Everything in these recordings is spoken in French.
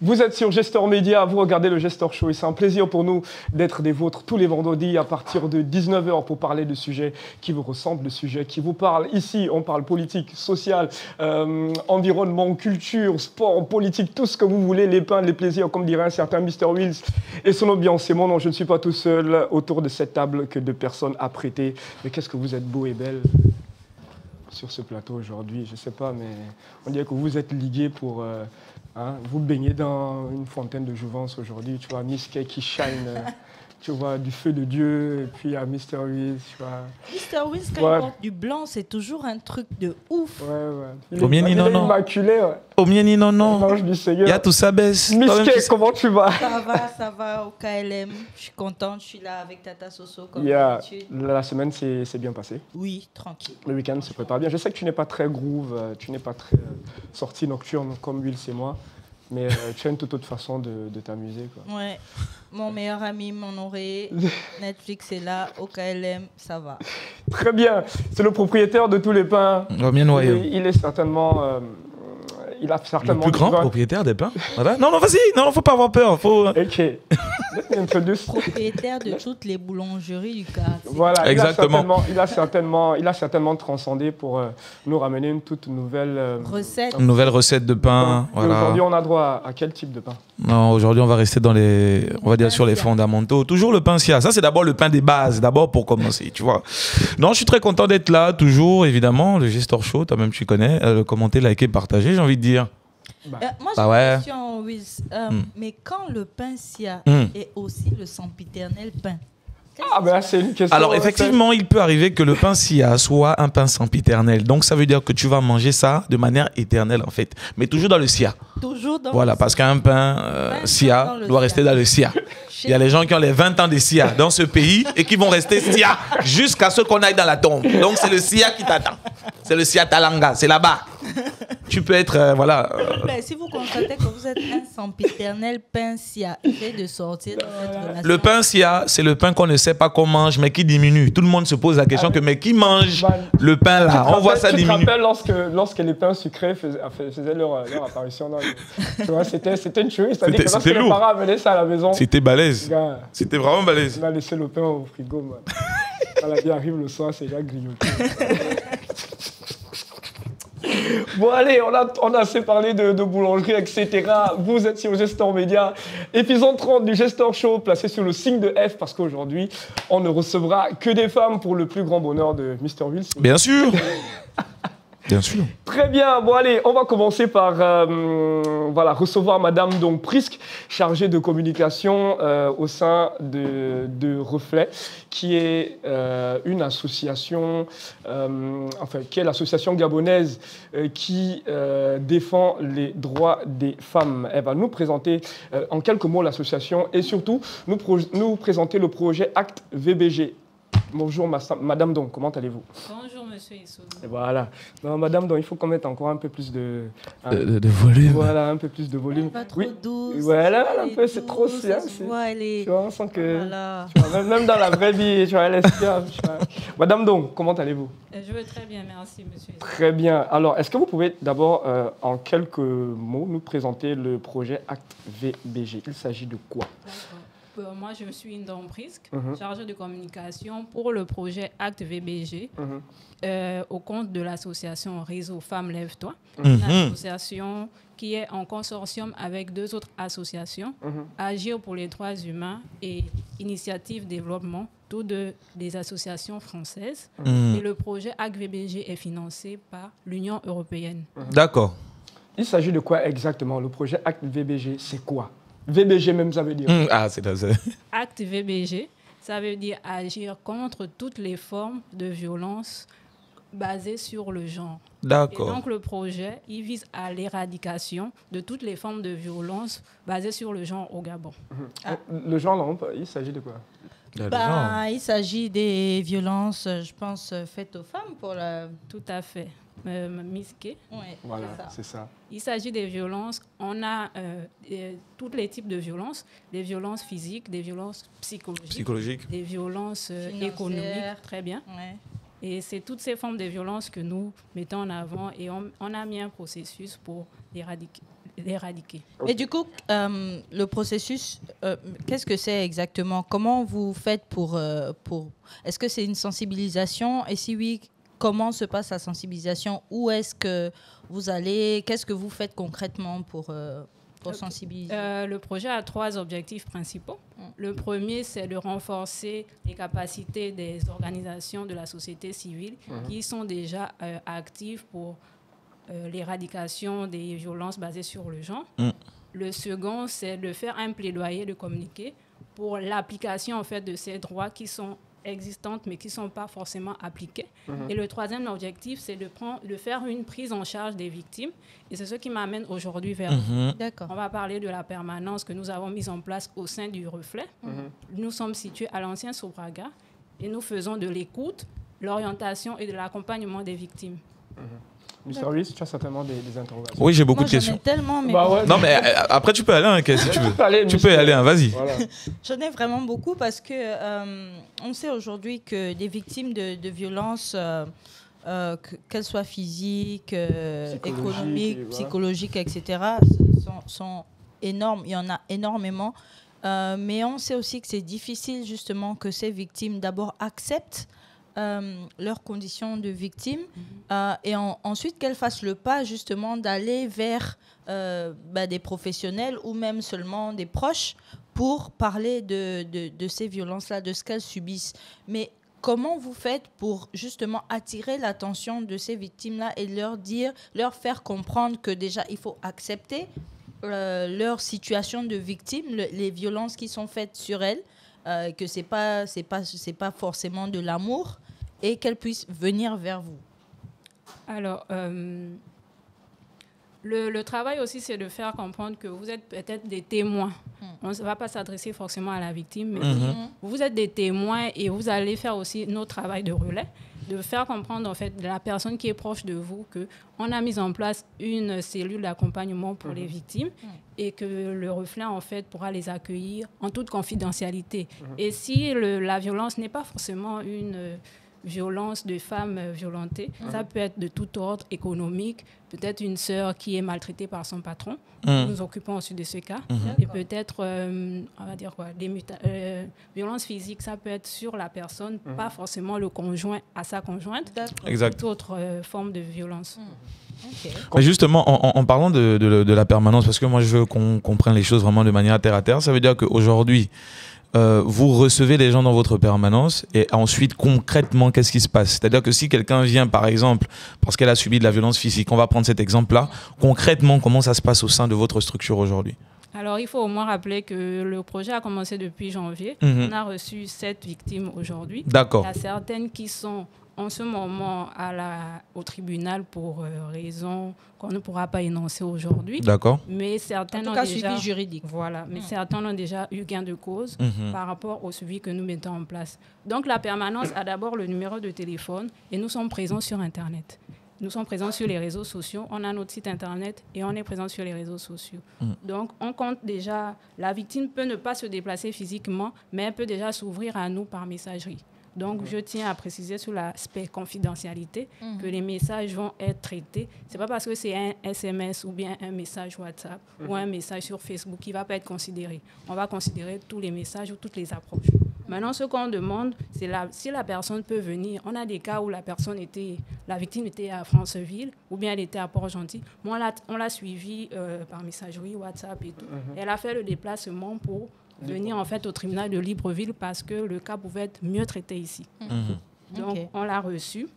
Vous êtes sur Gestor Média, vous regardez le Gestor Show et c'est un plaisir pour nous d'être des vôtres tous les vendredis à partir de 19 h pour parler de sujets qui vous ressemblent, de sujets qui vous parlent. Ici, on parle politique, social, environnement, culture, sport, politique, tout ce que vous voulez, les pains, les plaisirs, comme dirait un certain Mr. Wills et son ambiance. C'est mon nom, je ne suis pas tout seul autour de cette table que de personnes apprêtées. Mais qu'est-ce que vous êtes beau et belle sur ce plateau aujourd'hui, je ne sais pas, mais on dirait que vous êtes ligués pour vous baigner dans une fontaine de jouvence aujourd'hui. Tu vois, Miss Kay qui shine, tu vois, du feu de Dieu, et puis à Mr. Wiz, tu vois. Mr. Wiz, quand il porte du blanc, c'est toujours un truc de ouf. Il est immaculé, Au mien, non, non. L'ange du Seigneur. Il y a tout ça baisse. Miss Kay, comment tu vas? Ça va, au KLM. Je suis contente, je suis là avec Tata Soso, comme d'habitude. La semaine s'est bien passée. Oui, tranquille. Le week-end se prépare bien. Je sais que tu n'es pas très groove, tu n'es pas très sortie nocturne comme Will, c'est moi. Mais tu as une toute autre façon de t'amuser, quoi. Ouais. Mon meilleur ami, mon oreiller, Netflix est là, au KLM, ça va. Très bien. C'est le propriétaire de tous les pains. Bien noyau. Il est certainement... il a certainement... Le plus grand propriétaire des pains. Non, vas-y. Non, faut pas avoir peur. Faut... Ok. Propriétaire de toutes les boulangeries du quartier. Voilà. Exactement. Il a certainement transcendé pour nous ramener une toute nouvelle... recette. Une nouvelle recette de pain. Voilà. Aujourd'hui, on a droit à quel type de pain? Non, aujourd'hui, on va rester dans les... On va dire sur les fondamentaux. Toujours le pain SIA. Ça, c'est d'abord le pain des bases. D'abord pour commencer, tu vois. Non, je suis très content d'être là. Toujours, évidemment. Le Gestor Show, toi-même, tu connais. Commenter, liker, partager, j'ai envie de dire. Moi, j'ai une question, Wiz. Mais quand le pain SIA est aussi le sempiternel pain? C'est une question... Alors, effectivement, il peut arriver que le pain SIA soit un pain sempiternel. Donc, ça veut dire que tu vas manger ça de manière éternelle, en fait. Mais toujours dans le SIA. Toujours dans Voilà, parce qu'un pain SIA doit rester dans le SIA. Il y a les gens qui ont les 20 ans de SIA dans ce pays et qui vont rester SIA jusqu'à ce qu'on aille dans la tombe. Donc, c'est le SIA qui t'attend. C'est le SIA Talanga, c'est là-bas. Tu peux être, voilà... Si vous constatez que vous êtes un sempiternel pain SIA, essayez de sortir de cette relation. Le pain SIA, c'est le pain qu'on ne sait pas qu'on mange, mais qui diminue. Tout le monde se pose la question mais qui mange le pain là? On voit ça diminuer. Tu te rappelles lorsque les pains sucrés faisaient leur apparition dans tu vois, c'était une chose. C'est-à-dire que lorsque les parents amenaient ça à la maison... C'était balèze. C'était vraiment balèze. On a laissé le pain au frigo, man. Quand la vie arrive le soir, c'est déjà grignoté. Bon allez, on a assez parlé de boulangerie, etc. Vous êtes sur Gestor Média, épisode 30 du Gestor Show, placé sur le signe de F, parce qu'aujourd'hui, on ne recevra que des femmes pour le plus grand bonheur de Mr. Wills. Bien sûr. Bien sûr. Très bien. Bon, allez, on va commencer par recevoir Madame donc Prisque, chargée de communication au sein de Reflet, qui est une association, qui est l'association gabonaise qui défend les droits des femmes. Elle va nous présenter en quelques mots l'association et surtout nous présenter le projet Acte VBG. Bonjour Madame Don, comment allez-vous? Bonjour Monsieur Issou. Voilà. Non, Madame Don, il faut qu'on mette encore un peu plus de volume. Voilà, un peu plus de volume. Pas trop douce. Voilà, un peu, c'est trop si. Tu vois, tu vois, on sent que tu vois, même dans la vraie vie, tu vois, elle est fière. Madame Don, comment allez-vous? Je vais très bien, merci Monsieur Issou. Très bien. Alors, est-ce que vous pouvez d'abord, en quelques mots, nous présenter le projet Acte VBG? Il s'agit de quoi? Moi, je suis une Don Prisque, chargée de communication pour le projet Acte VBG, au compte de l'association Réseau Femmes Lève-toi, une association qui est en consortium avec deux autres associations, Agir pour les droits humains et Initiative Développement, toutes des associations françaises. Et le projet Acte VBG est financé par l'Union européenne. D'accord. Il s'agit de quoi exactement? Le projet Acte VBG, c'est quoi? VBG même, ça veut dire. C'est Acte VBG, ça veut dire agir contre toutes les formes de violence basées sur le genre. D'accord. Et donc le projet, il vise à l'éradication de toutes les formes de violence basées sur le genre au Gabon. Le genre, il s'agit de quoi? Il s'agit des violences, je pense, faites aux femmes pour la... Tout à fait. Miss Kay. Ouais, voilà, c'est ça. Il s'agit des violences. On a tous les types de violences. Des violences physiques, des violences psychologiques. Des violences économiques. Très bien. Ouais. Et c'est toutes ces formes de violences que nous mettons en avant et on a mis un processus pour l'éradiquer. Et du coup, le processus, qu'est-ce que c'est exactement? Comment vous faites pour... Est-ce que c'est une sensibilisation? Et si oui, comment se passe la sensibilisation? Où est-ce que vous allez? Qu'est-ce que vous faites concrètement pour sensibiliser? Le projet a 3 objectifs principaux. Le premier, c'est de renforcer les capacités des organisations de la société civile qui sont déjà actives pour l'éradication des violences basées sur le genre. Le second, c'est de faire un plaidoyer, de communiquer pour l'application en fait, de ces droits qui sont existantes mais qui ne sont pas forcément appliquées. Et le troisième objectif, c'est de faire une prise en charge des victimes. Et c'est ce qui m'amène aujourd'hui vers vous. On va parler de la permanence que nous avons mise en place au sein du Reflet. Nous sommes situés à l'ancien Sobraga et nous faisons de l'écoute, l'orientation et de l'accompagnement des victimes. Mr. Ruiz, tu as certainement des interrogations. Oui, j'ai beaucoup de questions. Tellement, mais non, mais après, tu peux aller, hein, si tu veux. Tu peux y aller, hein, vas-y. Voilà. J'en ai vraiment beaucoup parce que on sait aujourd'hui que des victimes de violences, qu'elles soient physiques, économiques, psychologiques, etc., sont énormes. Il y en a énormément. Mais on sait aussi que c'est difficile, justement, que ces victimes, d'abord, acceptent leurs conditions de victime et ensuite qu'elles fassent le pas justement d'aller vers des professionnels ou même seulement des proches pour parler de ces violences-là, de ce qu'elles subissent. Mais comment vous faites pour justement attirer l'attention de ces victimes-là et leur faire comprendre que déjà il faut accepter leur situation de victime, les violences qui sont faites sur elles, que c'est pas forcément de l'amour, et qu'elles puissent venir vers vous? Alors, le travail aussi, c'est de faire comprendre que vous êtes peut-être des témoins. On ne va pas s'adresser forcément à la victime, mais vous êtes des témoins et vous allez faire aussi notre travail de relais, de faire comprendre en fait la personne qui est proche de vous qu'on a mis en place une cellule d'accompagnement pour les victimes et que le Reflet en fait pourra les accueillir en toute confidentialité. Et si la violence n'est pas forcément une violence de femmes violentées, ça peut être de tout ordre économique, peut-être une sœur qui est maltraitée par son patron, nous nous occupons aussi de ce cas, et peut-être, on va dire quoi, des violences physiques, ça peut être sur la personne, pas forcément le conjoint à sa conjointe, exact. Toute autre forme de violence. Okay. Mais justement, en parlant de la permanence, parce que moi je veux qu'on comprenne les choses vraiment de manière terre à terre, ça veut dire qu'aujourd'hui, vous recevez les gens dans votre permanence et ensuite concrètement qu'est-ce qui se passe? C'est-à-dire que si quelqu'un vient par exemple parce qu'elle a subi de la violence physique, on va prendre cet exemple-là, concrètement comment ça se passe au sein de votre structure aujourd'hui? Alors il faut au moins rappeler que le projet a commencé depuis janvier. On a reçu 7 victimes aujourd'hui. D'accord. Il y a certaines qui sont en ce moment au tribunal pour raisons qu'on ne pourra pas énoncer aujourd'hui. D'accord. Mais certaines en tout cas, déjà suivi juridique. Voilà, mais certains ont déjà eu gain de cause par rapport au suivi que nous mettons en place. Donc la permanence a d'abord le numéro de téléphone et nous sommes présents sur Internet. Nous sommes présents sur les réseaux sociaux, on a notre site Internet et on est présent sur les réseaux sociaux. Donc on compte déjà, la victime peut ne pas se déplacer physiquement, mais elle peut déjà s'ouvrir à nous par messagerie. Donc, je tiens à préciser sur l'aspect confidentialité que les messages vont être traités. Ce n'est pas parce que c'est un SMS ou bien un message WhatsApp ou un message sur Facebook qui ne va pas être considéré. On va considérer tous les messages ou toutes les approches. Maintenant, ce qu'on demande, c'est si la personne peut venir. On a des cas où la victime était à Franceville ou bien elle était à Port-Gentil. Moi, on l'a suivie par messagerie, WhatsApp et tout. Elle a fait le déplacement pour venir en fait au tribunal de Libreville parce que le cas pouvait être mieux traité ici. Donc, on l'a reçu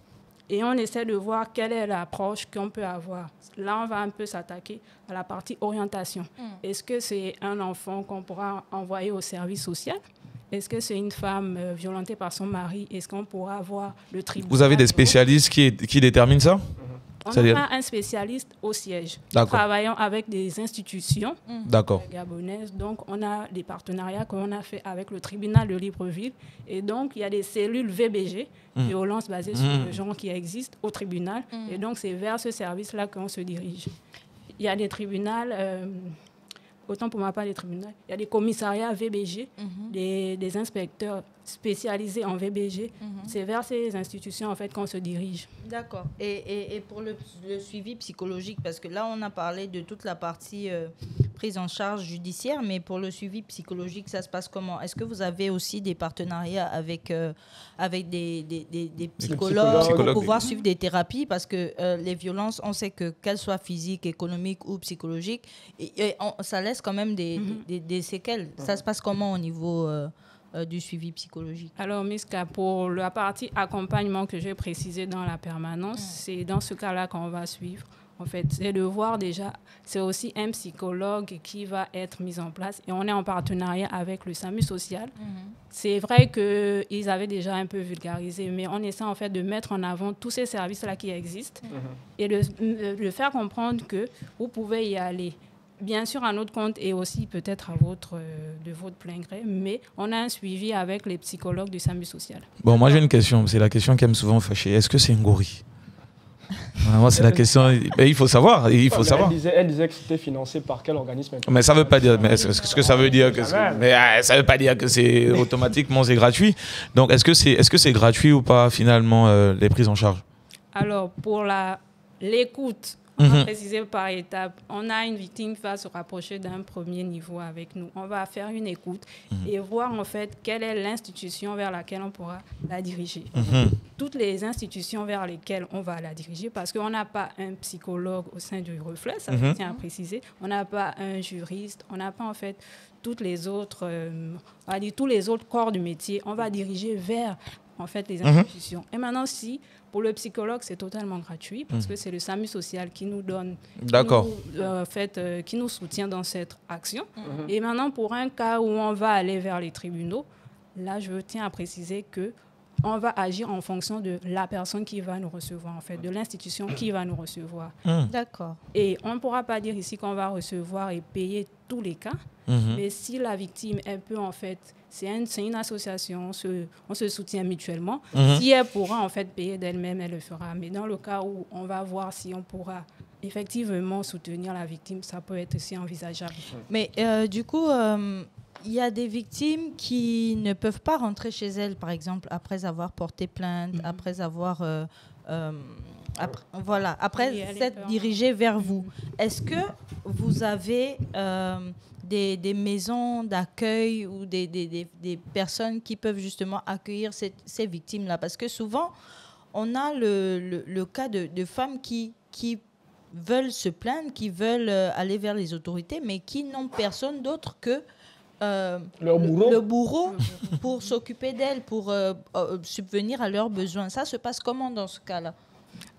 et on essaie de voir quelle est l'approche qu'on peut avoir. Là, on va un peu s'attaquer à la partie orientation. Est-ce que c'est un enfant qu'on pourra envoyer au service social? Est-ce que c'est une femme violentée par son mari? Est-ce qu'on pourra avoir le tribunal? Vous avez des spécialistes qui déterminent ça? On a un spécialiste au siège. Nous travaillons avec des institutions gabonaises. Donc, on a des partenariats qu'on a fait avec le tribunal de Libreville. Et donc, il y a des cellules VBG, violences basées sur le genre, qui existent au tribunal. Et donc, c'est vers ce service-là qu'on se dirige. Il y a des tribunaux autant pour ma part des tribunaux, il y a des commissariats VBG, des inspecteurs spécialisés en VBG. C'est vers ces institutions en fait qu'on se dirige. D'accord. Et pour le suivi psychologique, parce que là on a parlé de toute la partie prise en charge judiciaire, mais pour le suivi psychologique, ça se passe comment? Est-ce que vous avez aussi des partenariats avec des psychologues pour pouvoir suivre des thérapies? Parce que les violences, on sait que qu'elles soient physiques, économiques ou psychologiques, ça laisse quand même des séquelles. Ça se passe comment au niveau du suivi psychologique? Alors, Miska, pour la partie accompagnement que j'ai précisé dans la permanence, c'est dans ce cas-là qu'on va suivre. En fait, c'est de voir déjà, c'est aussi un psychologue qui va être mis en place et on est en partenariat avec le SAMU social. C'est vrai qu'ils avaient déjà un peu vulgarisé, mais on essaie en fait de mettre en avant tous ces services-là qui existent et de faire comprendre que vous pouvez y aller. Bien sûr, à notre compte et aussi peut-être de votre plein gré, mais on a un suivi avec les psychologues du SAMU social. Bon, moi j'ai une question, c'est la question qui aime souvent fâcher. Est-ce que c'est une gorille? Moi, c'est la question. Il faut savoir. Savoir. Elle disait que c'était financé par quel organisme? Mais ça veut pas dire. Mais est-ce que ça veut dire que ça veut pas dire que c'est automatiquement c'est gratuit. Donc est-ce que c'est gratuit ou pas finalement les prises en charge? Alors pour l'écoute. On va préciser par étapes. On a une victime qui va se rapprocher d'un premier niveau avec nous. On va faire une écoute et voir en fait quelle est l'institution vers laquelle on pourra la diriger. Toutes les institutions vers lesquelles on va la diriger, parce qu'on n'a pas un psychologue au sein du reflet, ça je tiens à préciser. On n'a pas un juriste, on n'a pas en fait toutes les autres, on va dire tous les autres corps du métier. On va diriger vers en fait les institutions. Et maintenant, pour le psychologue, c'est totalement gratuit parce que c'est le SAMU social qui nous donne, qui nous soutient dans cette action. Et maintenant, pour un cas où on va aller vers les tribunaux, là, je tiens à préciser que on va agir en fonction de la personne qui va nous recevoir, en fait, de l'institution qui va nous recevoir. D'accord. Et on ne pourra pas dire ici qu'on va recevoir et payer tous les cas, mais si la victime, elle peut, en fait, c'est une association, on se soutient mutuellement. Si elle pourra, en fait, payer d'elle-même, elle le fera. Mais dans le cas où on va voir si on pourra effectivement soutenir la victime, ça peut être aussi envisageable. Mais du coup... il y a des victimes qui ne peuvent pas rentrer chez elles, par exemple, après avoir porté plainte, après avoir... après s'être dirigé vers vous. Est-ce que vous avez des maisons d'accueil ou des personnes qui peuvent justement accueillir ces victimes-là? Parce que souvent, on a le cas de femmes qui veulent se plaindre, qui veulent aller vers les autorités, mais qui n'ont personne d'autre que le bourreau pour s'occuper d'elles, pour subvenir à leurs besoins. Ça se passe comment dans ce cas-là?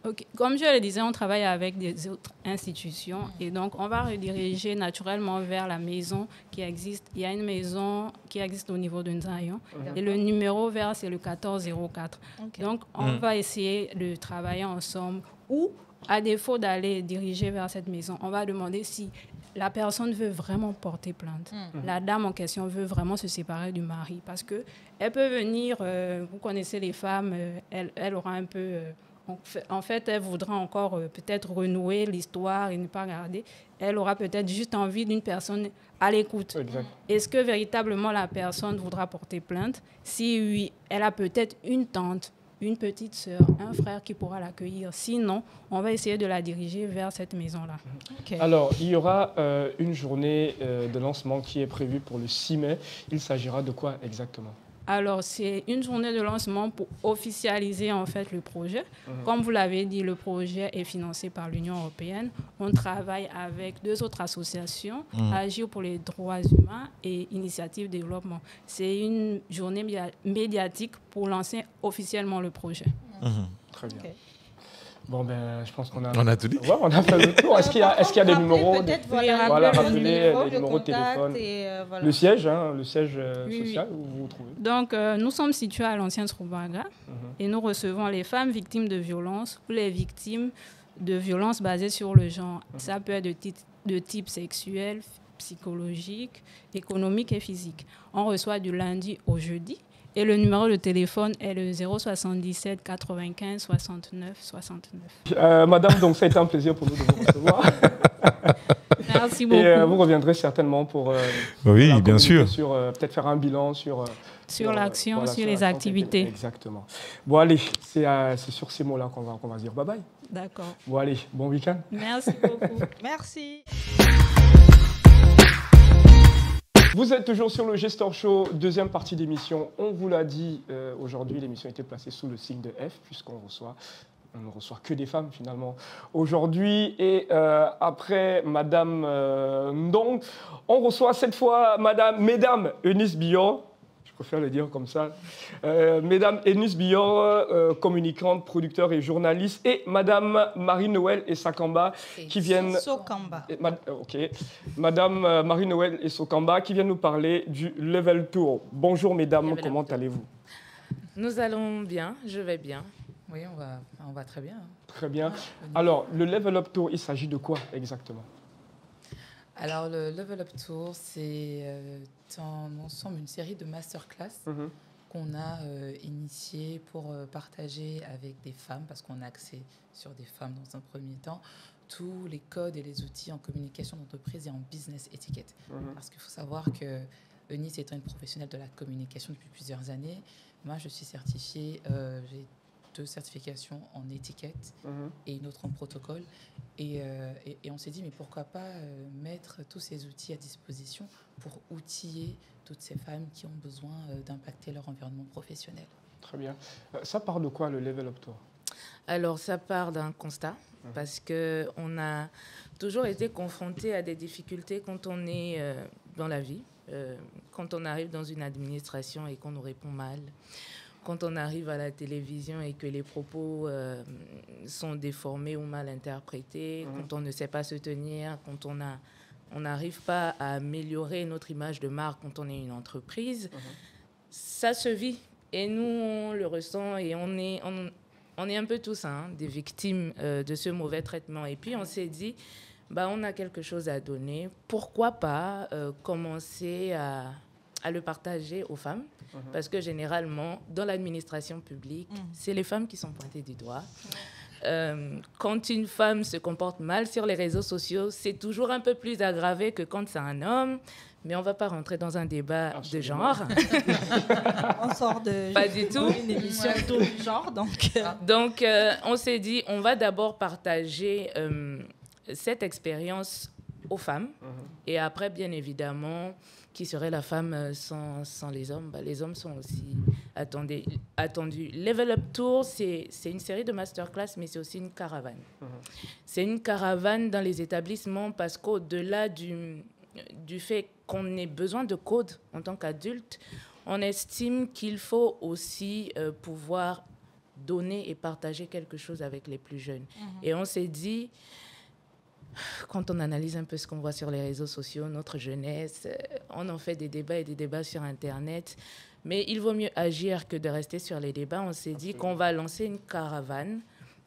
Okay. Comme je le disais, on travaille avec des autres institutions et donc on va rediriger naturellement vers la maison qui existe. Il y a une maison qui existe au niveau de Nzayon et le numéro vert, c'est le 1404. Donc on va essayer de travailler ensemble ou, à défaut d'aller diriger vers cette maison, on va demander si la personne veut vraiment porter plainte. La dame en question veut vraiment se séparer du mari parce qu'elle peut venir, vous connaissez les femmes, elle aura un peu... en fait, elle voudra encore peut-être renouer l'histoire et ne pas garder. Elle aura peut-être juste envie d'une personne à l'écoute. Est-ce que véritablement la personne voudra porter plainte? Si oui, elle a peut-être une tante, une petite sœur, un frère qui pourra l'accueillir. Sinon, on va essayer de la diriger vers cette maison-là. Alors, il y aura une journée de lancement qui est prévue pour le 6 mai. Il s'agira de quoi exactement? Alors, c'est une journée de lancement pour officialiser en fait le projet. Comme vous l'avez dit, le projet est financé par l'Union européenne. On travaille avec 2 autres associations, Agir pour les droits humains et Initiative Développement. C'est une journée médiatique pour lancer officiellement le projet. Très bien. Bon, ben, je pense qu'on a... On a tout dit. Ouais, on a fait le tour. Est-ce qu'il y a des numéros rappeler les numéros de téléphone. Le siège, social, où vous vous trouvez? Donc, nous sommes situés à l'ancienne Sroubaga et nous recevons les femmes victimes de violences ou les victimes de violences basées sur le genre. Ça peut être de type sexuel, psychologique, économique et physique. On reçoit du lundi au jeudi. Et le numéro de téléphone est le 077 95 69 69. Madame, donc ça a été un plaisir pour nous de vous recevoir. Merci beaucoup. Et vous reviendrez certainement pour oui, bien sûr. Peut-être faire un bilan sur l'action, voilà, sur les activités. Exactement. Bon, allez, c'est sur ces mots-là qu'on va dire bye-bye. D'accord. Bon, allez, bon week-end. Merci beaucoup. Merci. Vous êtes toujours sur le Gestor Show, deuxième partie d'émission. On vous l'a dit, aujourd'hui, l'émission a été placée sous le signe de F, puisqu'on ne reçoit que des femmes, finalement, aujourd'hui. Et après Madame Ndong, on reçoit cette fois Mesdames Eunice Bior. Je préfère le dire comme ça. Mesdames Eunice Bior, communicante, producteur et journaliste, et Madame Marie-Noël et Sakamba qui viennent... Sokamba. Ok. Madame Marie-Noël et Sokamba qui viennent nous parler du Level Tour. Bonjour mesdames, comment allez-vous? Nous allons bien, je vais bien. Oui, on va très bien. Très bien. Alors, le Level Up Tour, il s'agit de quoi exactement? Alors, le Level Up Tour, c'est en ensemble une série de masterclass qu'on a initié pour partager avec des femmes, parce qu'on a axé sur des femmes dans un premier temps, tous les codes et les outils en communication d'entreprise et en business étiquette. Parce qu'il faut savoir que Eunice étant une professionnelle de la communication depuis plusieurs années, moi je suis certifiée, j'ai 2 certifications en étiquette et une autre en protocole. Et on s'est dit, mais pourquoi pas mettre tous ces outils à disposition pour outiller toutes ces femmes qui ont besoin d'impacter leur environnement professionnel. Très bien. Ça part de quoi, le Level Up Tour? Alors, ça part d'un constat, parce qu'on a toujours été confronté à des difficultés quand on est dans la vie, quand on arrive dans une administration et qu'on nous répond mal, quand on arrive à la télévision et que les propos sont déformés ou mal interprétés, quand on ne sait pas se tenir, quand on n'arrive pas à améliorer notre image de marque quand on est une entreprise, ça se vit. Et nous, on le ressent et on est un peu tous des victimes de ce mauvais traitement. Et puis, on s'est dit, on a quelque chose à donner. Pourquoi pas commencer à le partager aux femmes? Parce que généralement, dans l'administration publique, c'est les femmes qui sont pointées du doigt. Quand une femme se comporte mal sur les réseaux sociaux, c'est toujours un peu plus aggravé que quand c'est un homme. Mais on ne va pas rentrer dans un débat de genre. On sort de pas du tout. Une émission du genre. Donc, on s'est dit, on va d'abord partager cette expérience aux femmes. Et après, bien évidemment, qui serait la femme sans les hommes? Les hommes sont aussi attendus. Level Up Tour, c'est une série de masterclass, mais c'est aussi une caravane. C'est une caravane dans les établissements parce qu'au-delà du fait qu'on ait besoin de code en tant qu'adulte, on estime qu'il faut aussi pouvoir donner et partager quelque chose avec les plus jeunes. Et on s'est dit... Quand on analyse un peu ce qu'on voit sur les réseaux sociaux, notre jeunesse, on en fait des débats et des débats sur Internet. Mais il vaut mieux agir que de rester sur les débats. On s'est dit qu'on va lancer une caravane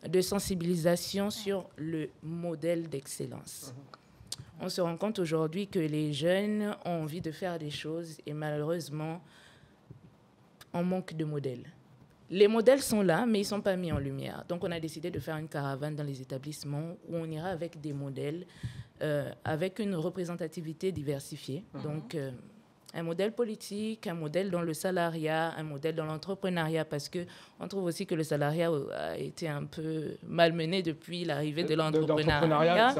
de sensibilisation sur le modèle d'excellence. On se rend compte aujourd'hui que les jeunes ont envie de faire des choses et malheureusement, on manque de modèles. Les modèles sont là, mais ils ne sont pas mis en lumière. Donc, on a décidé de faire une caravane dans les établissements où on ira avec des modèles, avec une représentativité diversifiée. Donc, un modèle politique, un modèle dans le salariat, un modèle dans l'entrepreneuriat, parce qu'on trouve aussi que le salariat a été un peu malmené depuis l'arrivée de l'entrepreneuriat.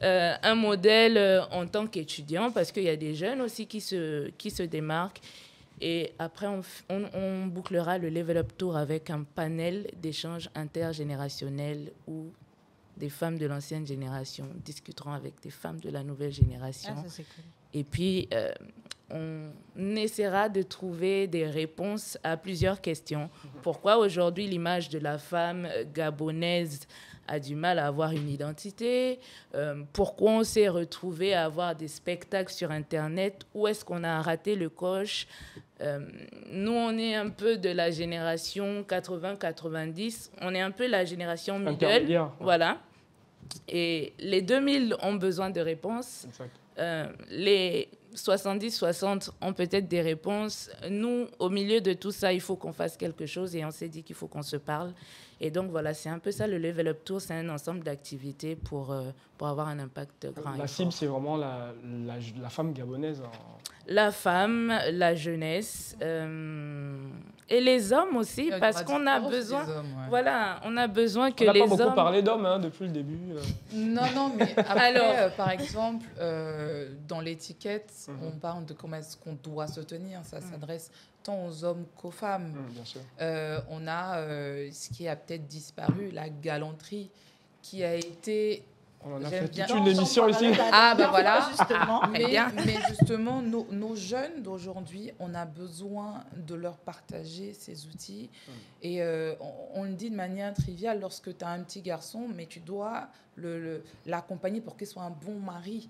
Un modèle en tant qu'étudiant, parce qu'il y a des jeunes aussi qui se démarquent. Et après, on bouclera le Level Up Tour avec un panel d'échanges intergénérationnels où des femmes de l'ancienne génération discuteront avec des femmes de la nouvelle génération. Ça, c'est cool. Et puis, on essaiera de trouver des réponses à plusieurs questions. Pourquoi aujourd'hui l'image de la femme gabonaise a du mal à avoir une identité? Pourquoi on s'est retrouvé à avoir des spectacles sur Internet? Où est-ce qu'on a raté le coche? Nous, on est un peu de la génération 80-90. On est un peu la génération middle. Voilà. Et les 2000 ont besoin de réponses. Exact. Les 70-60 ont peut-être des réponses. Nous, au milieu de tout ça, il faut qu'on fasse quelque chose et on s'est dit qu'il faut qu'on se parle. Et donc, voilà, c'est un peu ça, le Level Up Tour, c'est un ensemble d'activités pour avoir un impact grand. La cible, c'est vraiment la femme gabonaise. La femme, la jeunesse et les hommes aussi, parce qu'on a besoin. Voilà, on a besoin que les hommes. On n'a pas beaucoup parlé d'hommes depuis le début. Non, mais après, par exemple, dans l'étiquette, on parle de comment est-ce qu'on doit se tenir. Ça s'adresse tant aux hommes qu'aux femmes. Bien sûr. On a ce qui a peut-être disparu, la galanterie, qui a été... On en a fait toute une émission ici. Ah, ben voilà. Justement. Mais justement, nos jeunes d'aujourd'hui, on a besoin de leur partager ces outils. Et on le dit de manière triviale, lorsque tu as un petit garçon, mais tu dois l'accompagner pour qu'il soit un bon mari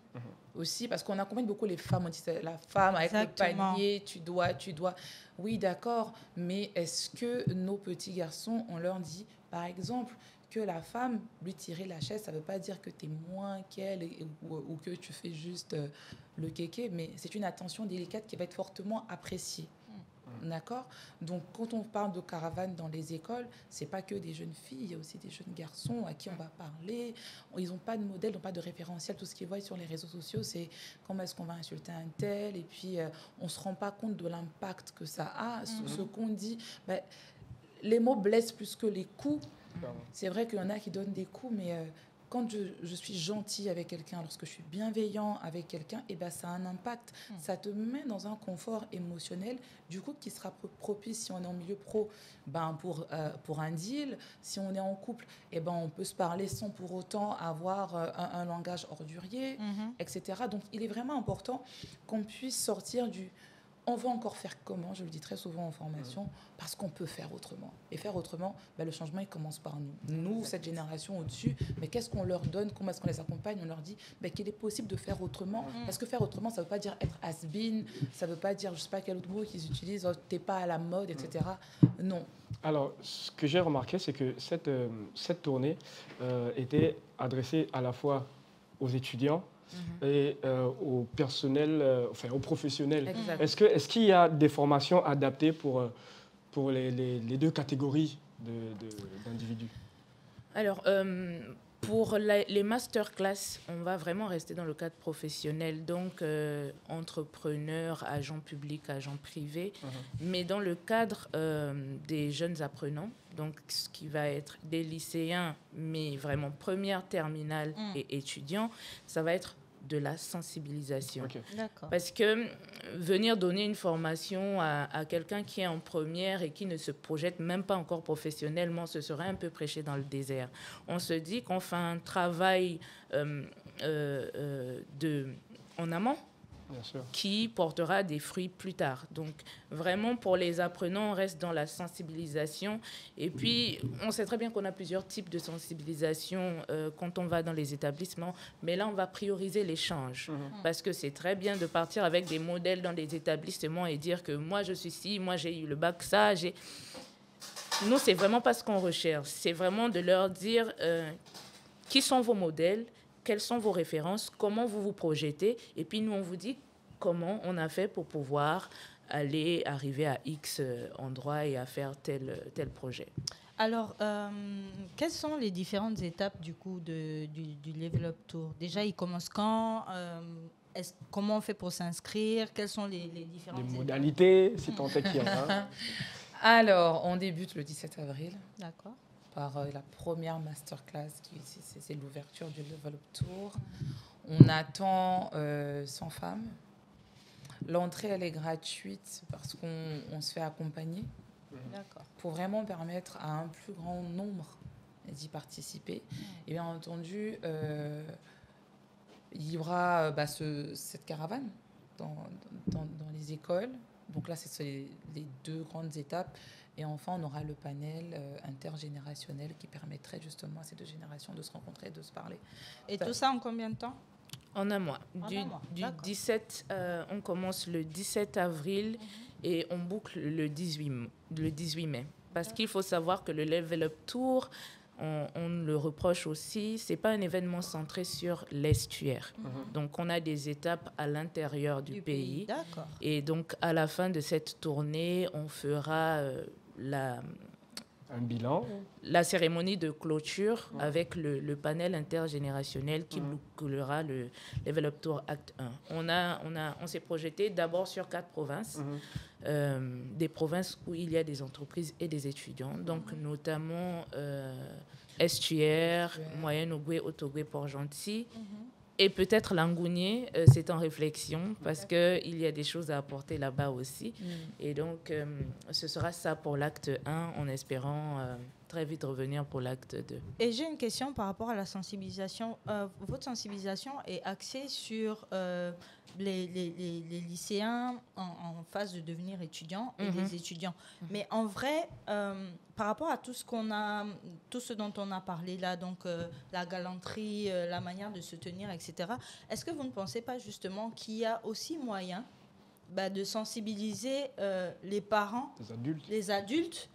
aussi. Parce qu'on accompagne beaucoup les femmes. On dit la femme avec le panier, tu dois. Oui, d'accord. Mais est-ce que nos petits garçons, on leur dit, par exemple, que la femme, lui tirer la chaise, ça ne veut pas dire que tu es moins qu'elle ou que tu fais juste le kéké, mais c'est une attention délicate qui va être fortement appréciée. D'accord ? Donc, quand on parle de caravane dans les écoles, ce n'est pas que des jeunes filles, il y a aussi des jeunes garçons à qui on va parler. Ils n'ont pas de modèle, ils n'ont pas de référentiel. Tout ce qu'ils voient sur les réseaux sociaux, c'est comment est-ce qu'on va insulter un tel. Et puis, on ne se rend pas compte de l'impact que ça a. Ce qu'on dit, les mots blessent plus que les coups. C'est vrai qu'il y en a qui donnent des coups, mais quand je suis gentille avec quelqu'un, lorsque je suis bienveillant avec quelqu'un, ça a un impact. Ça te met dans un confort émotionnel, du coup, qui sera propice si on est en milieu pro, pour un deal. Si on est en couple, on peut se parler sans pour autant avoir un langage ordurier, etc. Donc, il est vraiment important qu'on puisse sortir du... On va encore faire comment, je le dis très souvent en formation, parce qu'on peut faire autrement. Et faire autrement, le changement, il commence par nous. Nous, cette génération au-dessus, mais qu'est-ce qu'on leur donne, comment est-ce qu'on les accompagne? On leur dit qu'il est possible de faire autrement. Parce que faire autrement, ça ne veut pas dire être has-been, ça ne veut pas dire, je ne sais pas quel autre mot qu'ils utilisent, t'es pas à la mode, etc. Non. Alors, ce que j'ai remarqué, c'est que cette tournée était adressée à la fois aux étudiants, et au personnel, aux professionnels. Est-ce qu'il y a des formations adaptées pour les deux catégories d'individus? Alors, pour les masterclass, on va vraiment rester dans le cadre professionnel, donc entrepreneurs, agents publics, agents privés, mais dans le cadre des jeunes apprenants, donc ce qui va être des lycéens, mais vraiment première, terminale et étudiants, ça va être de la sensibilisation. Parce que venir donner une formation à quelqu'un qui est en première et qui ne se projette même pas encore professionnellement, ce serait un peu prêcher dans le désert. On se dit qu'on fait un travail en amont, qui portera des fruits plus tard. Donc, vraiment, pour les apprenants, on reste dans la sensibilisation. Et puis, on sait très bien qu'on a plusieurs types de sensibilisation quand on va dans les établissements. Mais là, on va prioriser l'échange. Parce que c'est très bien de partir avec des modèles dans les établissements et dire que moi, je suis ci, moi, j'ai eu le bac, ça, j'ai... Nous, c'est vraiment pas ce qu'on recherche. C'est vraiment de leur dire qui sont vos modèles, quelles sont vos références, comment vous vous projetez, et puis nous, on vous dit comment on a fait pour pouvoir arriver à X endroit et à faire tel projet. Alors, quelles sont les différentes étapes du coup du Level Up Tour? Déjà, il commence quand? Comment on fait pour s'inscrire? Quelles sont les différentes étapes? Modalités, si tant est qu'il y en a. Alors, on débute le 17 avril. D'accord. Par la première masterclass, c'est l'ouverture du Level Up Tour. On attend 100 femmes. L'entrée, elle est gratuite parce qu'on se fait accompagner. Pour vraiment permettre à un plus grand nombre d'y participer. Et bien entendu, il y aura cette caravane dans les écoles. Donc là, c'est les deux grandes étapes. Et enfin, on aura le panel intergénérationnel qui permettrait justement à ces deux générations de se rencontrer et de se parler. Et tout ça en combien de temps? En un mois. Du 17, on commence le 17 avril et on boucle le 18 mai. Parce qu'il faut savoir que le Level Up Tour, on le reproche aussi, ce n'est pas un événement centré sur l'estuaire. Donc, on a des étapes à l'intérieur du pays. Et donc, à la fin de cette tournée, on fera un bilan. La cérémonie de clôture avec le panel intergénérationnel qui bouclera le Develop Tour Act 1. On s'est projeté d'abord sur 4 provinces, des provinces où il y a des entreprises et des étudiants, donc notamment Estuaire, Moyen-Ogooué, Haut-Ogooué, Port-Gentil. Et peut-être Langounié, c'est en réflexion parce qu'il y a des choses à apporter là-bas aussi. Et donc, ce sera ça pour l'acte 1 en espérant très vite revenir pour l'acte 2. Et j'ai une question par rapport à la sensibilisation. Votre sensibilisation est axée sur les lycéens en phase de devenir étudiants et les étudiants. Mais en vrai, par rapport à tout ce dont on a parlé là, donc la galanterie, la manière de se tenir, etc., est-ce que vous ne pensez pas justement qu'il y a aussi moyen de sensibiliser les parents, les adultes,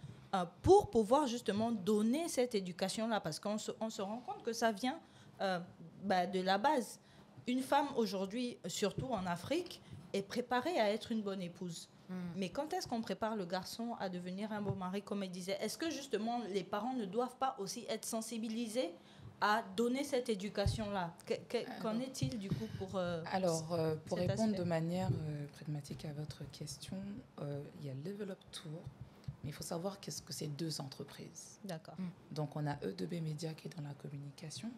pour pouvoir justement donner cette éducation-là, parce qu'on se rend compte que ça vient de la base. Une femme aujourd'hui, surtout en Afrique, est préparée à être une bonne épouse. Mais quand est-ce qu'on prépare le garçon à devenir un beau mari, comme elle disait? Est-ce que justement les parents ne doivent pas aussi être sensibilisés à donner cette éducation-là? Qu'en est-il du coup pour pour répondre de manière pragmatique à votre question, il y a Develop Tour. Mais il faut savoir qu'est-ce que c'est 2 entreprises. D'accord. Donc, on a E2B Média qui est dans la communication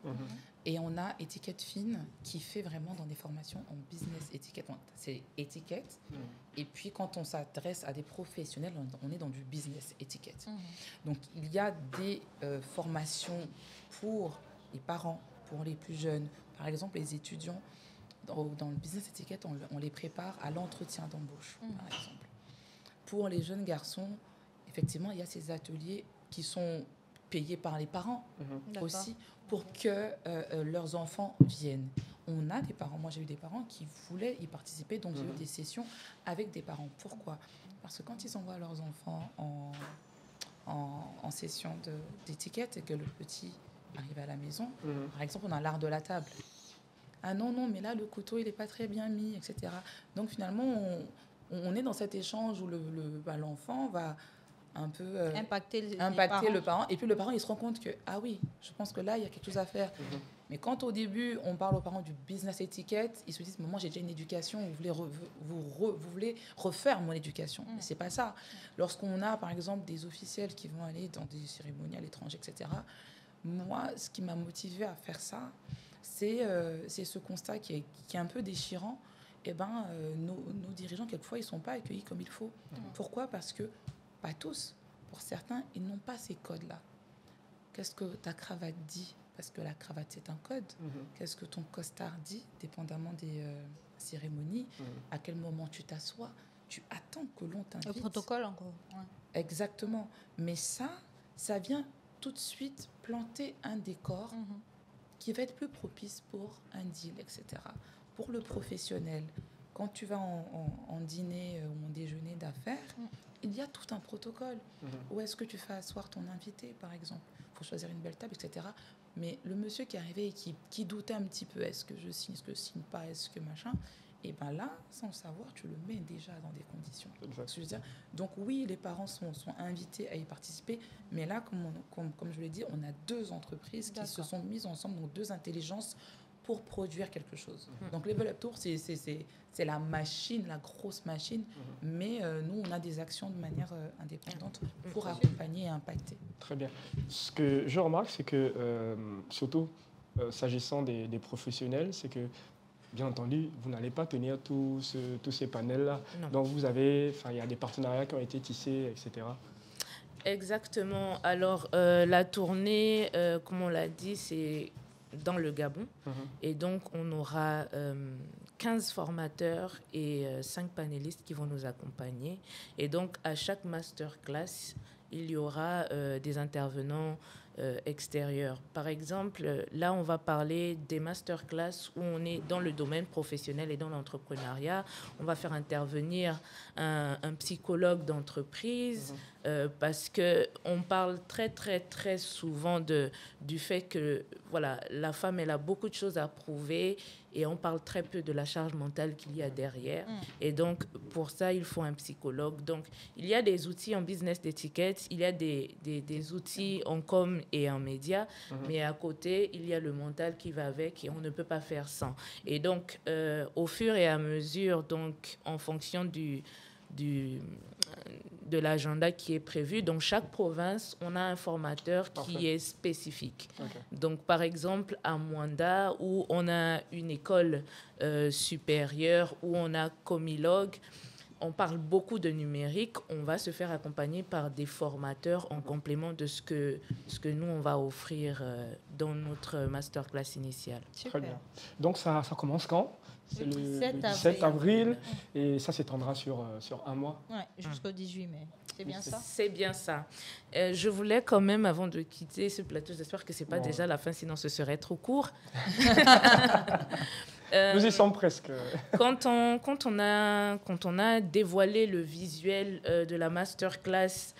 et on a Étiquette Fine qui fait vraiment dans des formations en business étiquette. C'est étiquette. Et puis, quand on s'adresse à des professionnels, on est dans du business étiquette. Donc, il y a des formations pour les parents, pour les plus jeunes. Par exemple, les étudiants, dans le business étiquette, on les prépare à l'entretien d'embauche, par exemple. Pour les jeunes garçons, effectivement, il y a ces ateliers qui sont payés par les parents aussi pour que leurs enfants viennent. On a des parents, moi j'ai eu des parents qui voulaient y participer, donc j'ai eu des sessions avec des parents. Pourquoi? Parce que quand ils envoient leurs enfants en session d'étiquette et que le petit arrive à la maison, par exemple, on a l'art de la table. Ah non, mais là, le couteau, il n'est pas très bien mis, etc. Donc finalement, on est dans cet échange où l'enfant va un peu impacter le parent. Et puis le parent, il se rend compte que, ah oui, je pense que là, il y a quelque chose à faire. Mais quand au début, on parle aux parents du business étiquette, ils se disent, moi, j'ai déjà une éducation, vous voulez refaire mon éducation. Mais ce n'est pas ça. Lorsqu'on a, par exemple, des officiels qui vont aller dans des cérémonies à l'étranger, etc., moi, ce qui m'a motivée à faire ça, c'est ce constat qui est un peu déchirant. Nos dirigeants, quelquefois, ils ne sont pas accueillis comme il faut. Pourquoi? Parce que, pas tous, pour certains, ils n'ont pas ces codes-là. Qu'est-ce que ta cravate dit? Parce que la cravate, c'est un code. Qu'est-ce que ton costard dit, dépendamment des cérémonies? À quel moment tu t'assois? Tu attends que l'on t'invite. Le protocole, encore. Ouais. Exactement. Mais ça vient tout de suite planter un décor qui va être plus propice pour un deal, etc. Pour le professionnel, quand tu vas en dîner ou en déjeuner d'affaires, il y a tout un protocole. Où est-ce que tu fais asseoir ton invité, par exemple? Il faut choisir une belle table, etc. Mais le monsieur qui arrivait et qui doutait un petit peu, est-ce que je signe, est-ce que je signe pas, est-ce que machin, et bien là, sans le savoir, tu le mets déjà dans des conditions. Je veux dire. Donc oui, les parents sont invités à y participer, mais là, comme je l'ai dit, on a 2 entreprises qui se sont mises ensemble, donc 2 intelligences pour produire quelque chose. Donc Develop Tour, c'est la machine, la grosse machine, mais nous, on a des actions de manière indépendante pour accompagner et impacter. Très bien. Ce que je remarque, c'est que, surtout s'agissant des professionnels, c'est que, bien entendu, vous n'allez pas tenir tous ces panels-là. Donc, il y a des partenariats qui ont été tissés, etc. Exactement. Alors, la tournée, comme on l'a dit, c'est dans le Gabon. Et donc, on aura 15 formateurs et 5 panélistes qui vont nous accompagner. Et donc, à chaque masterclass, il y aura des intervenants extérieurs. Par exemple, là, on va parler des masterclass où on est dans le domaine professionnel et dans l'entrepreneuriat. On va faire intervenir un psychologue d'entreprise, parce qu'on parle très, très, très souvent du fait que voilà, la femme, elle a beaucoup de choses à prouver et on parle très peu de la charge mentale qu'il y a derrière. Et donc, pour ça, il faut un psychologue. Donc, il y a des outils en business d'étiquette, il y a des outils en com et en médias, mais à côté, il y a le mental qui va avec et on ne peut pas faire sans. Et donc, au fur et à mesure, donc, en fonction de l'agenda qui est prévu. Dans chaque province, on a un formateur qui est spécifique. Donc, par exemple, à Mwanda, où on a une école supérieure, où on a Comilog, on parle beaucoup de numérique, on va se faire accompagner par des formateurs en complément de ce que nous, on va offrir dans notre masterclass initiale. Très bien. Donc, ça commence quand ? C'est le 17 avril. Et ça s'étendra sur un mois. Oui, jusqu'au 18 mai. C'est bien ça ? C'est bien ça. Je voulais quand même, avant de quitter ce plateau, j'espère que ce n'est pas déjà la fin, sinon ce serait trop court. Nous y sommes presque. Quand on a dévoilé le visuel de la masterclass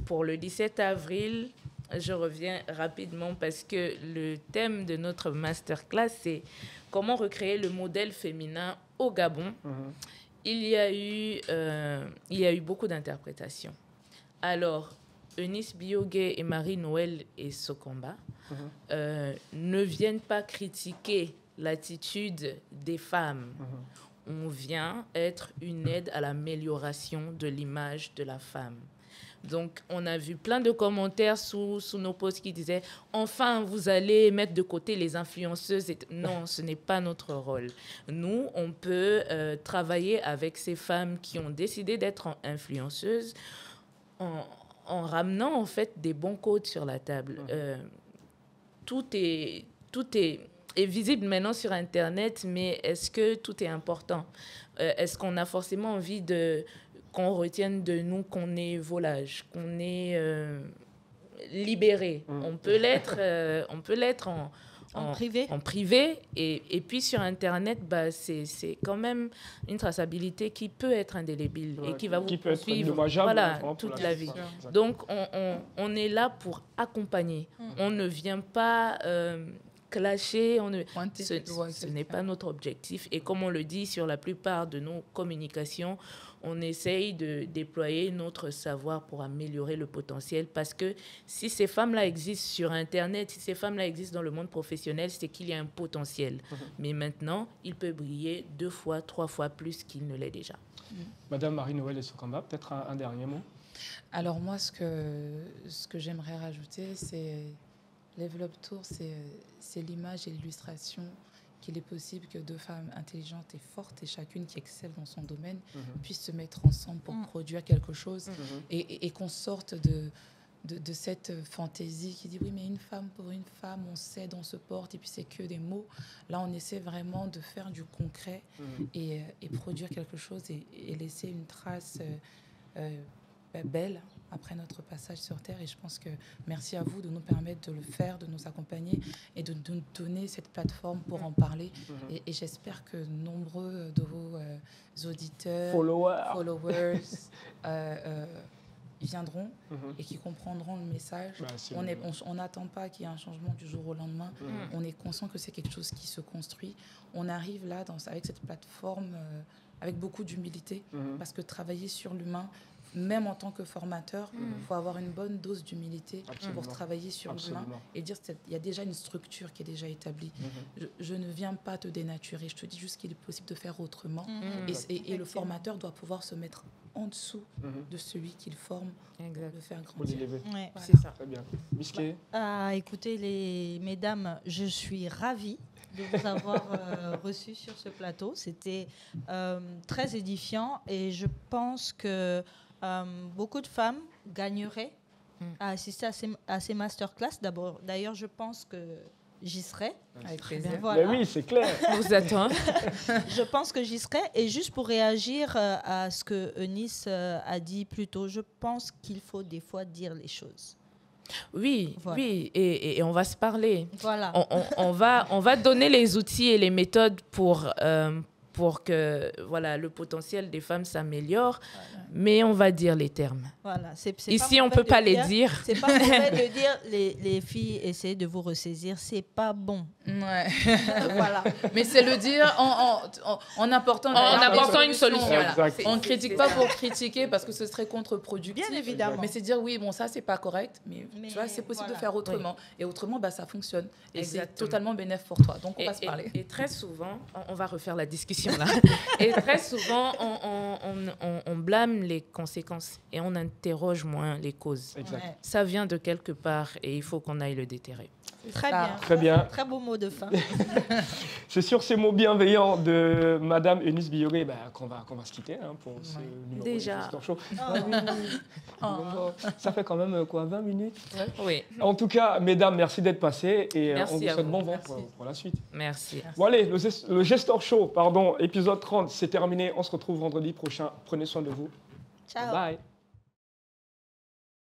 pour le 17 avril, je reviens rapidement parce que le thème de notre masterclass, c'est comment recréer le modèle féminin au Gabon. Il y a eu beaucoup d'interprétations. Alors, Eunice Biogué et Marie-Noël et Sokamba ne viennent pas critiquer l'attitude des femmes. On vient être une aide à l'amélioration de l'image de la femme. Donc, on a vu plein de commentaires sous nos posts qui disaient « Enfin, vous allez mettre de côté les influenceuses. » Non, ce n'est pas notre rôle. Nous, on peut travailler avec ces femmes qui ont décidé d'être influenceuses en ramenant, en fait, des bons codes sur la table. Tout est visible maintenant sur Internet, mais est-ce que tout est important? Est-ce qu'on a forcément envie qu'on retienne de nous qu'on est volage, qu'on est libéré. On peut l'être en privé. Et puis sur Internet, c'est quand même une traçabilité qui peut être indélébile et qui va vous suivre toute la vie. Donc, on est là pour accompagner. On ne vient pas clasher, ce n'est pas notre objectif. Et comme on le dit sur la plupart de nos communications, on essaye de déployer notre savoir pour améliorer le potentiel, parce que si ces femmes-là existent sur Internet, si ces femmes-là existent dans le monde professionnel, c'est qu'il y a un potentiel. Mais maintenant, il peut briller 2 fois, 3 fois plus qu'il ne l'est déjà. Madame Marie-Noël et Sokamba, peut-être un dernier mot? Alors moi, ce que j'aimerais rajouter, c'est Level Up Tour, c'est l'image et l'illustration qu'il est possible que 2 femmes intelligentes et fortes, et chacune qui excelle dans son domaine, puissent se mettre ensemble pour produire quelque chose, et qu'on sorte de cette fantaisie qui dit oui, mais une femme pour une femme, on s'aide, on se porte, et puis c'est que des mots. Là, on essaie vraiment de faire du concret et produire quelque chose et laisser une trace belle après notre passage sur Terre. Et je pense que merci à vous de nous permettre de le faire, de nous accompagner et de nous donner cette plateforme pour en parler. Et j'espère que nombreux de vos auditeurs, followers viendront et qui comprendront le message. On n'attend pas qu'il y ait un changement du jour au lendemain. On est conscient que c'est quelque chose qui se construit. On arrive là avec cette plateforme avec beaucoup d'humilité, parce que travailler sur l'humain, même en tant que formateur, il faut avoir une bonne dose d'humilité pour travailler sur l'humain et dire qu'il y a déjà une structure qui est déjà établie. Je ne viens pas te dénaturer, je te dis juste qu'il est possible de faire autrement. Et le formateur doit pouvoir se mettre en dessous de celui qu'il forme pour le faire grandir. C'est ça. Très bien. Miske. Écoutez, mesdames, je suis ravie de vous avoir reçu sur ce plateau. C'était très édifiant et je pense que beaucoup de femmes gagneraient à assister à ces masterclass. D'ailleurs, je pense que j'y serai. Avec plaisir. Voilà. Mais oui, c'est clair. On vous attend. Je pense que j'y serai. Et juste pour réagir à ce que Eunice a dit plus tôt, je pense qu'il faut des fois dire les choses. Oui, oui, et on va se parler. Voilà. On va donner les outils et les méthodes pour pour que voilà, le potentiel des femmes s'améliore, mais on va dire les termes. Voilà, ici, on ne peut pas les dire. C'est pas mauvais de dire, les filles, essayez de vous ressaisir, c'est pas bon. Ouais. Voilà. Mais c'est le dire en apportant une solution. Voilà. On ne critique pas pour critiquer parce que ce serait contre-productif. Bien évidemment. Mais c'est dire, oui, bon, ça, c'est pas correct, mais tu vois, c'est possible de faire autrement. Oui. Et autrement, bah, ça fonctionne. Et c'est totalement bénéfique pour toi. Donc, on va se parler. Et très souvent, on va refaire la discussion là. Et très souvent, on blâme les conséquences et on interroge moins les causes. Exact. Ça vient de quelque part et il faut qu'on aille le déterrer. Très bien. Très bien. Très beau mot de fin. C'est sur ces mots bienveillants de Madame Eunice Bioré qu'on va se quitter pour ce numéro déjà. de Gestor Show. Ça fait quand même 20 minutes. Oui. En tout cas, mesdames, merci d'être passées et on vous souhaite bon vent pour la suite. Merci. Bon allez, le Gestor Show, épisode 30, c'est terminé. On se retrouve vendredi prochain. Prenez soin de vous. Ciao. Bye.